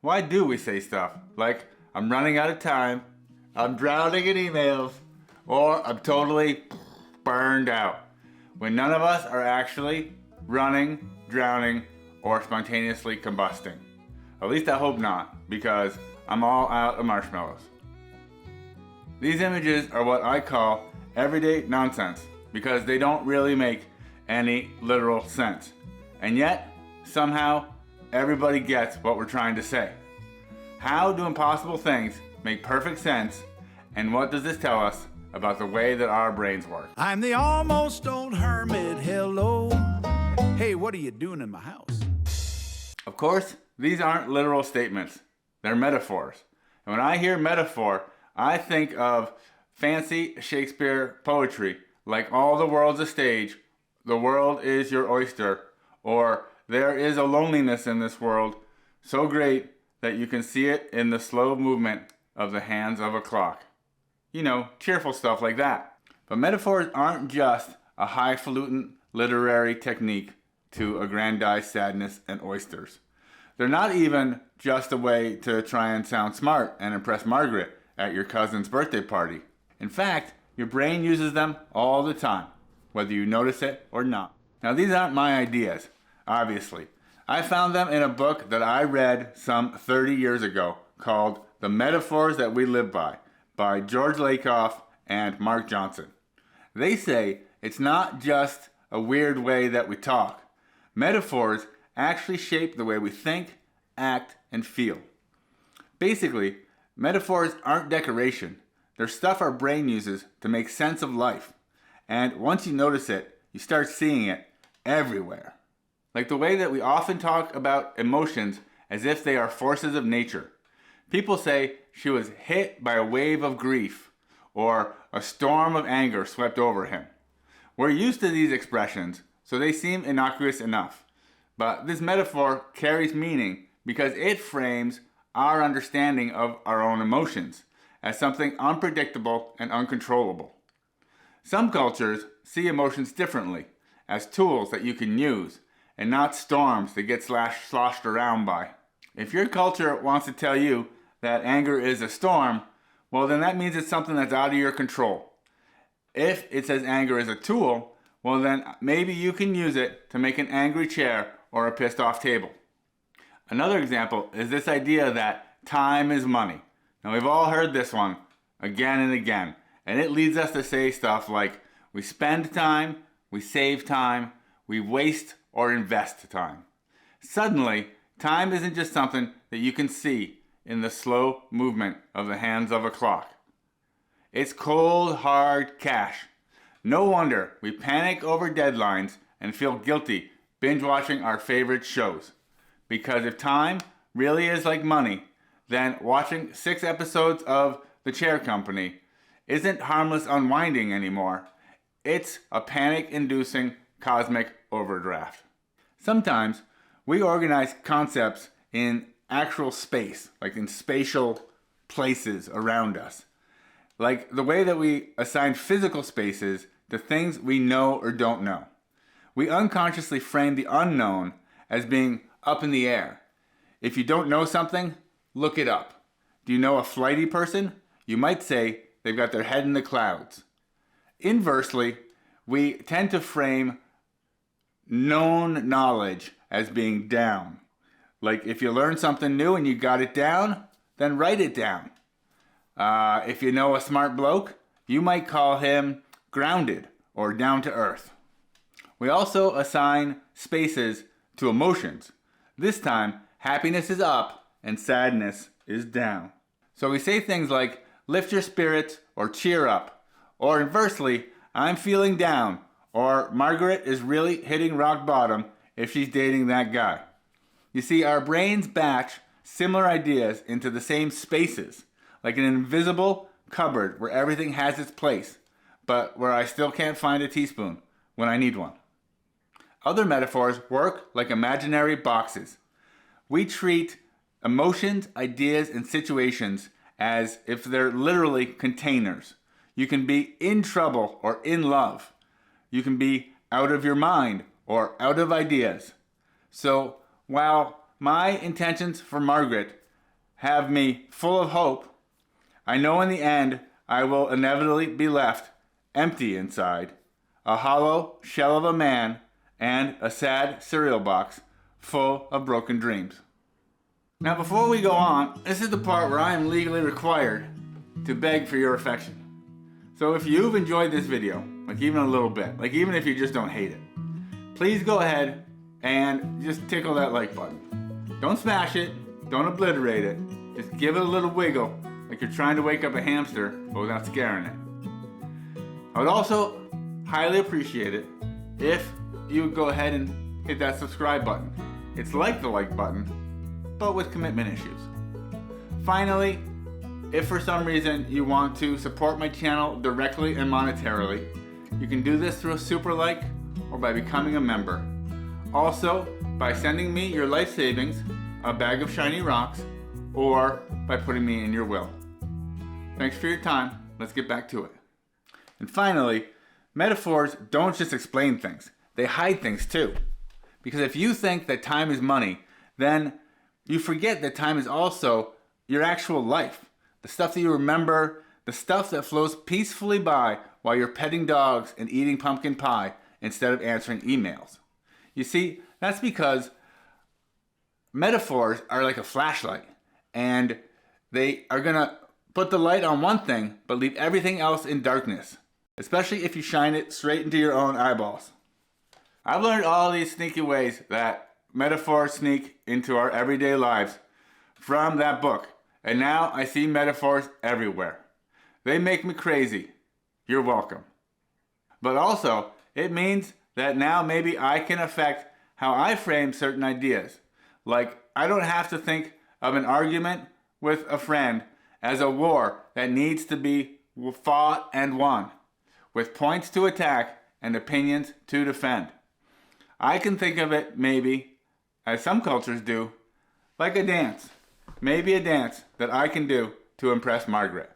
Why do we say stuff like, I'm running out of time, I'm drowning in emails, or I'm totally burned out, when none of us are actually running, drowning, or spontaneously combusting? At least I hope not, because I'm all out of marshmallows. These images are what I call everyday nonsense, because they don't really make any literal sense. And yet, somehow, everybody gets what we're trying to say. How do impossible things make perfect sense, and what does this tell us about the way that our brains work? I'm the almost old hermit, hello. Hey, what are you doing in my house? Of course, these aren't literal statements. They're metaphors. And when I hear metaphor, I think of fancy Shakespeare poetry, like all the world's a stage, the world is your oyster, or there is a loneliness in this world so great that you can see it in the slow movement of the hands of a clock. You know, cheerful stuff like that. But metaphors aren't just a highfalutin literary technique to aggrandize sadness and oysters. They're not even just a way to try and sound smart and impress Margaret at your cousin's birthday party. In fact, your brain uses them all the time, whether you notice it or not. Now, these aren't my ideas, obviously. I found them in a book that I read some 30 years ago called The Metaphors That We Live by George Lakoff and Mark Johnson. They say it's not just a weird way that we talk. Metaphors actually shape the way we think, act, and feel. Basically, metaphors aren't decoration. They're stuff our brain uses to make sense of life. And once you notice it, you start seeing it everywhere. Like the way that we often talk about emotions as if they are forces of nature. People say she was hit by a wave of grief, or a storm of anger swept over him. We're used to these expressions, so they seem innocuous enough. But this metaphor carries meaning because it frames our understanding of our own emotions as something unpredictable and uncontrollable. Some cultures see emotions differently, as tools that you can use, and not storms that get sloshed around by. If your culture wants to tell you that anger is a storm, well then that means it's something that's out of your control. If it says anger is a tool, well then maybe you can use it to make an angry chair or a pissed off table. Another example is this idea that time is money. Now we've all heard this one again and again, and it leads us to say stuff like, we spend time, we save time, we waste or invest time. Suddenly, time isn't just something that you can see in the slow movement of the hands of a clock. It's cold, hard cash. No wonder we panic over deadlines and feel guilty binge-watching our favorite shows. Because if time really is like money, then watching 6 episodes of The Chair Company isn't harmless unwinding anymore. It's a panic-inducing cosmic overdraft. Sometimes we organize concepts in actual space, like in spatial places around us. Like the way that we assign physical spaces to things we know or don't know. We unconsciously frame the unknown as being up in the air. If you don't know something, look it up. Do you know a flighty person? You might say they've got their head in the clouds. Inversely, we tend to frame known knowledge as being down. Like if you learn something new and you got it down, then write it down. If you know a smart bloke, you might call him grounded or down to earth. We also assign spaces to emotions. This time, happiness is up and sadness is down. So we say things like, lift your spirits or cheer up. Or inversely, I'm feeling down. Or Margaret is really hitting rock bottom if she's dating that guy. You see, our brains batch similar ideas into the same spaces, like an invisible cupboard where everything has its place, but where I still can't find a teaspoon when I need one. Other metaphors work like imaginary boxes. We treat emotions, ideas, and situations as if they're literally containers. You can be in trouble or in love. You can be out of your mind or out of ideas. So while my intentions for Margaret have me full of hope, I know in the end I will inevitably be left empty inside, a hollow shell of a man and a sad cereal box full of broken dreams. Now before we go on, this is the part where I am legally required to beg for your affection. So if you've enjoyed this video, like even a little bit, like even if you just don't hate it, please go ahead and just tickle that like button. Don't smash it, don't obliterate it, just give it a little wiggle like you're trying to wake up a hamster but without scaring it. I would also highly appreciate it if you would go ahead and hit that subscribe button. It's like the like button, but with commitment issues. Finally, if for some reason you want to support my channel directly and monetarily, you can do this through a super like or by becoming a member. Also, by sending me your life savings, a bag of shiny rocks, or by putting me in your will. Thanks for your time. Let's get back to it. And finally, metaphors don't just explain things. They hide things too. Because if you think that time is money, then you forget that time is also your actual life. The stuff that you remember, the stuff that flows peacefully by while you're petting dogs and eating pumpkin pie instead of answering emails. You see, that's because metaphors are like a flashlight, and they are gonna put the light on one thing but leave everything else in darkness, especially if you shine it straight into your own eyeballs. I've learned all these sneaky ways that metaphors sneak into our everyday lives from that book, and now I see metaphors everywhere. They make me crazy. You're welcome. But also, it means that now maybe I can affect how I frame certain ideas. Like, I don't have to think of an argument with a friend as a war that needs to be fought and won, with points to attack and opinions to defend. I can think of it maybe, as some cultures do, like a dance. Maybe a dance that I can do to impress Margaret.